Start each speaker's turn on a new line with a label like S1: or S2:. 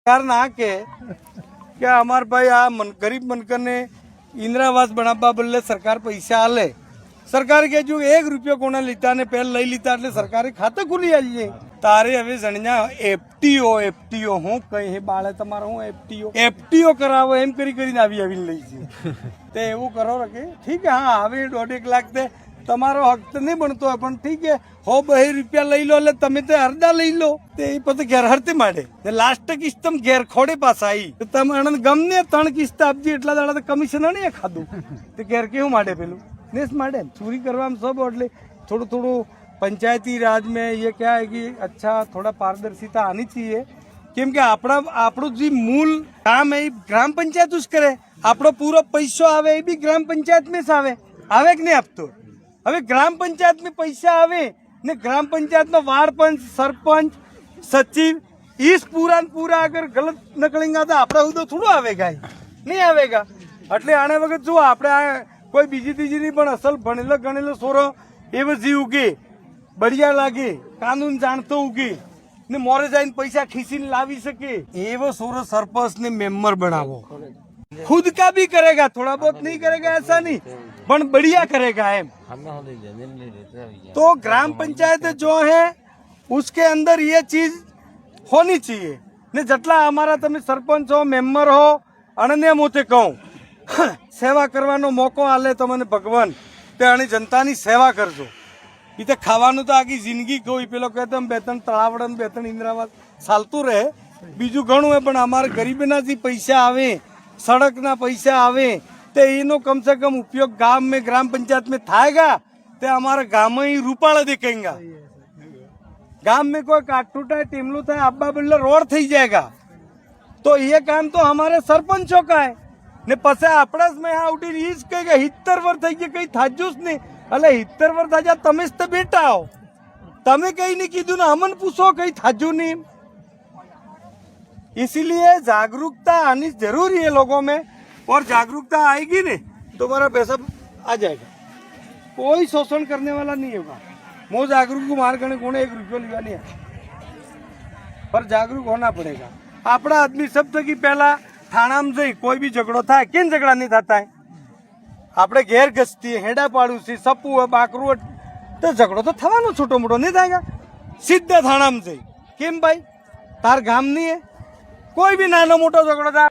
S1: सरकार ना के अमर भाई आ गरीब मनकर ने इंदिरा आवास बनावा बदले सरकार पैसा आले सरकार के जो 1 रुपया कोना लीता ने पहले लई लीता એટલે સરકારે ખાતું ખુલી આલીએ તારે હવે જણ્યા એફટીઓ હું કઈ હે બાળે તમારો હું એફટીઓ કરાવો એમ કરીને આવી લઈ છે તે એવું કરો કે ઠીક હે હા હવે 1.5 લાખ તે તમારો હક તો નહીં બનતો હોય પણ ઠીક હે 100-200 રૂપિયા લઈ લો એટલે તમે તે અડધા લઈ લો તે પછી ઘેર હરતી માંડે ને લાસ્ટ કિસ્તમ ઘેર ખોડે પાસ આવી તો તમે અણન ગમને 3 કિસ્ત આપજી એટલા દાડા તો કમિશન નહીં ખાધું તે ઘેર કેવું માંડે પેલું नेस माडे चोरी करवा में सब એટલે थोड़ा थोड़ा पंचायती राज में ये क्या है कि अच्छा थोड़ा पारदर्शिता आनी चाहिए केम के આપણો જે મૂળ કામ है ग्राम पंचायत उस करे આપણો પૂરો પૈસો આવે એ બી ગ્રામ પંચાયત में આવે કે નહીં આપતો હવે ગ્રામ પંચાયત में पैसा આવે ने ग्राम पंचायत નો वार्ड पंच सरपंच सचिव इस पूरा अगर गलत निकलेगा तो આપણે ઉદો થોડો આવેગા નહીં આવેગા એટલે આને વખત જો આપણે कोई बीजी तीजी नहीं पण असल भणेलो गणेलो सोरो एवं जी उगे बढ़िया लागे कानून जानतो उगे ने मोरे जाइन पैसा खींचीने लावी सके एवं सोरो सरपंच ने मेंबर बनावो खुद का भी करेगा थोड़ा बहुत नहीं करेगा ऐसा नहीं पण बढ़िया करेगा एम तो ग्राम पंचायत जो है उसके अंदर ये चीज होनी चाहिए ने जटला हमारा तमे सरपंच हो मेंबर हो अनन्य मोते कहूं सेवा करवानो मौको आले तो मैंने भगवान ते आनी जनता नी सेवा करजो इते खावानुं तो आखी जिंदगी कोई पेलो कहते हम 2-3 तळावड़न 2-3 इंदिरावास चालतुं रहे बीजू घणुं है पण अमारे गरीबीना जे पैसा आवे सड़कना पैसा आवे ते एनो कम से कम उपयोग गाम में ग्राम पंचायत में थाएगा ते हमारे गाम में ही रूपाला दिखेगा गाम में कोई काटूटा है टीमलू था अब्बा बिल्ला रोड थी जाएगा तो ये काम तो हमारे सरपंचों का है ने पसे आपड़ा में आउटी रीच के 70 वर्ष થઈ ગયા કઈ થાજ્યું જ નહીં એટલે 70 वर्ष થાજા તમે જ તો બેટા હો તમે કઈ નહીં કીધું ને અમન પૂછો કઈ થાજ્યું નહીં इसीलिए जागरूकता आनी जरूरी है लोगों में और जागरूकता आएगी ने तो हमारा पैसा आ जाएगा कोई शोषण करने वाला नहीं होगा मो जागरूक को मार करने कोने 1 रुपया लिया नहीं है पर जागरूक होना पड़ेगा आपड़ा आदमी सब थकी पहला थाना में जई कोई भी झगड़ो था केन झगड़ा नहीं था है आपड़े घेर गस्ती हेडा पाड़ूसी सपू है बाकरू तो झगड़ो तो थवानो छोटो मोटो नहीं थाएगा सीधा थाना में जई केम भाई तार गाम नहीं है कोई भी नानो मोटो झगड़ो था